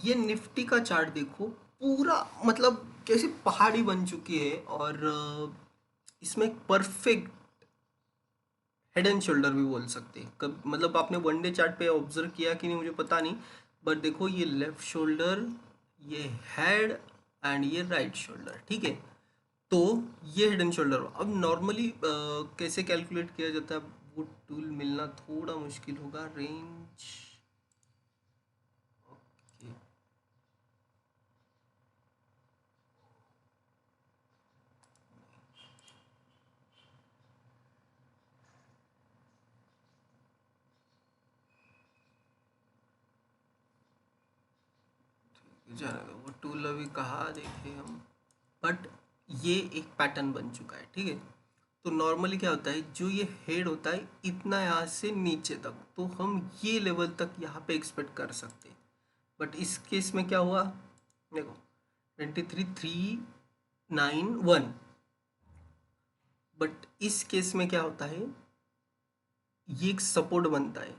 ये निफ्टी का चार्ट देखो, पूरा मतलब कैसी पहाड़ी बन चुकी है। और इसमें एक परफेक्ट हेड एंड शोल्डर भी बोल सकते हैं। कब मतलब आपने वनडे चार्ट पे ऑब्जर्व किया कि नहीं मुझे पता नहीं, बट देखो ये लेफ्ट शोल्डर, ये हेड, एंड ये राइट शोल्डर, ठीक है। तो ये हेड एंड शोल्डर। अब नॉर्मली कैसे कैलकुलेट किया जाता है, वो टूल मिलना थोड़ा मुश्किल होगा। रेंज, ओके, जाने दो, वो टूल अभी कहाँ देखे हम। बट ये एक पैटर्न बन चुका है, ठीक है। तो नॉर्मली क्या होता है, जो ये हेड होता है इतना यहाँ से नीचे तक, तो हम ये लेवल तक यहाँ पे एक्सपेक्ट कर सकते हैं। बट इस केस में क्या हुआ, देखो 23,391। बट इस केस में क्या होता है, ये एक सपोर्ट बनता है,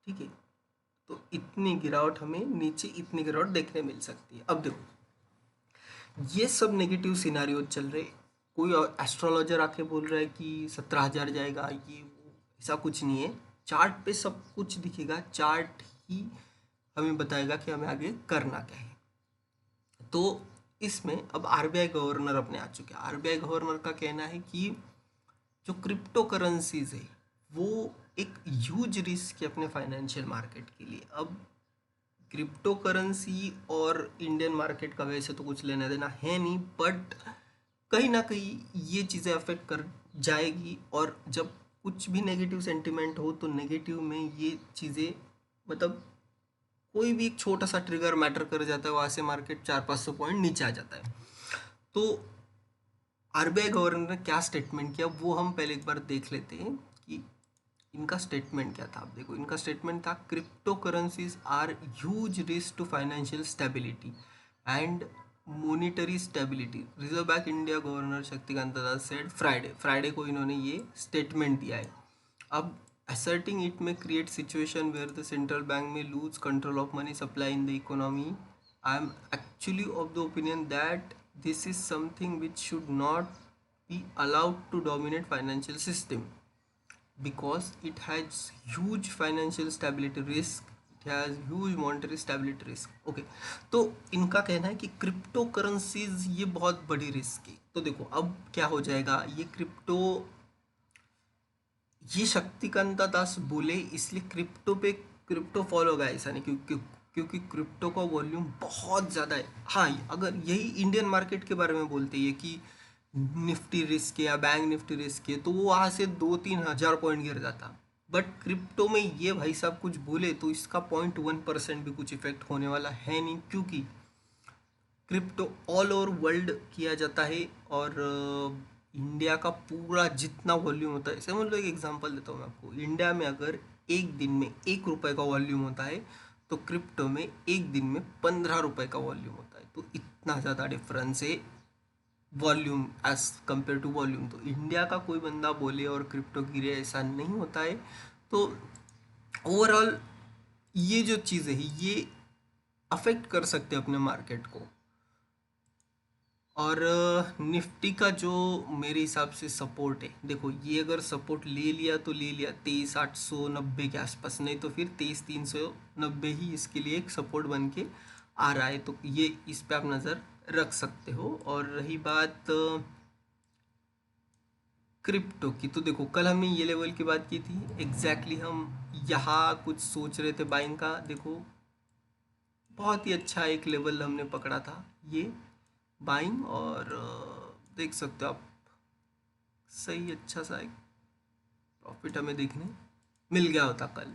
ठीक है। तो इतनी गिरावट हमें नीचे, इतनी गिरावट देखने मिल सकती है। अब देखो ये सब नेगेटिव सिनारियो चल रहे, कोई एस्ट्रोलॉजर आके बोल रहा है कि 17,000 जाएगा, ये वो, ऐसा कुछ नहीं है। चार्ट पे सब कुछ दिखेगा, चार्ट ही हमें बताएगा कि हमें आगे करना क्या है। तो इसमें अब आरबीआई गवर्नर अपने आ चुके हैं। आरबीआई गवर्नर का कहना है कि जो क्रिप्टो करेंसीज है वो एक ह्यूज रिस्क है अपने फाइनेंशियल मार्केट के लिए। अब क्रिप्टो करेंसी और इंडियन मार्केट का वैसे तो कुछ लेना देना है नहीं, बट कहीं ना कहीं ये चीज़ें अफेक्ट कर जाएगी। और जब कुछ भी नेगेटिव सेंटिमेंट हो तो नेगेटिव में ये चीज़ें, मतलब कोई भी एक छोटा सा ट्रिगर मैटर कर जाता है, वहाँ से मार्केट 400-500 पॉइंट नीचे आ जाता है। तो आरबीआई गवर्नर ने क्या स्टेटमेंट किया वो हम पहले एक बार देख लेते हैं कि इनका स्टेटमेंट क्या था। आप देखो इनका स्टेटमेंट था, crypto currencies are huge risk to financial stability and monetary stability, reserve bank India governor Shaktikanta Das said Friday को इन्होंने ये स्टेटमेंट दिया है। अब asserting it may create situation where the central bank may lose control of money supply in the economy. I am actually of the opinion that this is something which should not be allowed to dominate financial system because it has huge financial stability risk, it has huge monetary stability risk. Okay, तो इनका कहना है कि crypto currencies ये बहुत बड़ी risk है। तो देखो अब क्या हो जाएगा, ये क्रिप्टो, ये शक्तिकांता दास बोले इसलिए क्रिप्टो पे क्रिप्टो फॉलो होगा ऐसा नहीं, क्योंकि क्रिप्टो का वॉल्यूम बहुत ज़्यादा है। हाँ, अगर यही इंडियन मार्केट के बारे में बोलते हैं कि निफ्टी रिस्क है या बैंक निफ्टी रिस्क है, तो वो वहाँ से 2-3 हज़ार पॉइंट गिर जाता। बट क्रिप्टो में ये भाई साहब कुछ बोले तो इसका 0.1% भी कुछ इफेक्ट होने वाला है नहीं, क्योंकि क्रिप्टो ऑल ओवर वर्ल्ड किया जाता है। और इंडिया का पूरा जितना वॉल्यूम होता है, समझ लो एक एग्जांपल देता हूँ मैं आपको। इंडिया में अगर एक दिन में 1 रुपए का वॉल्यूम होता है तो क्रिप्टो में एक दिन में 15 रुपए का वॉल्यूम होता है। तो इतना ज़्यादा डिफरेंस है volume as compare to volume. तो इंडिया का कोई बंदा बोले और क्रिप्टो गिरे ऐसा नहीं होता है। तो ओवरऑल ये जो चीज़ें है ये अफेक्ट कर सकते हैं अपने मार्केट को। और निफ्टी का जो मेरे हिसाब से सपोर्ट है, देखो ये अगर सपोर्ट ले लिया तो ले लिया 23,890 के आसपास, नहीं तो फिर 23,390 ही इसके लिए एक सपोर्ट बन के आ रहा है। तो ये इस पे आप नज़र रख सकते हो। और रही बात क्रिप्टो की, तो देखो कल हमने ये लेवल की बात की थी एग्जैक्टली हम यहाँ कुछ सोच रहे थे बाइंग का। देखो बहुत ही अच्छा एक लेवल हमने पकड़ा था ये बाइंग, और देख सकते हो आप सही अच्छा सा एक प्रॉफिट हमें देखने मिल गया होता कल।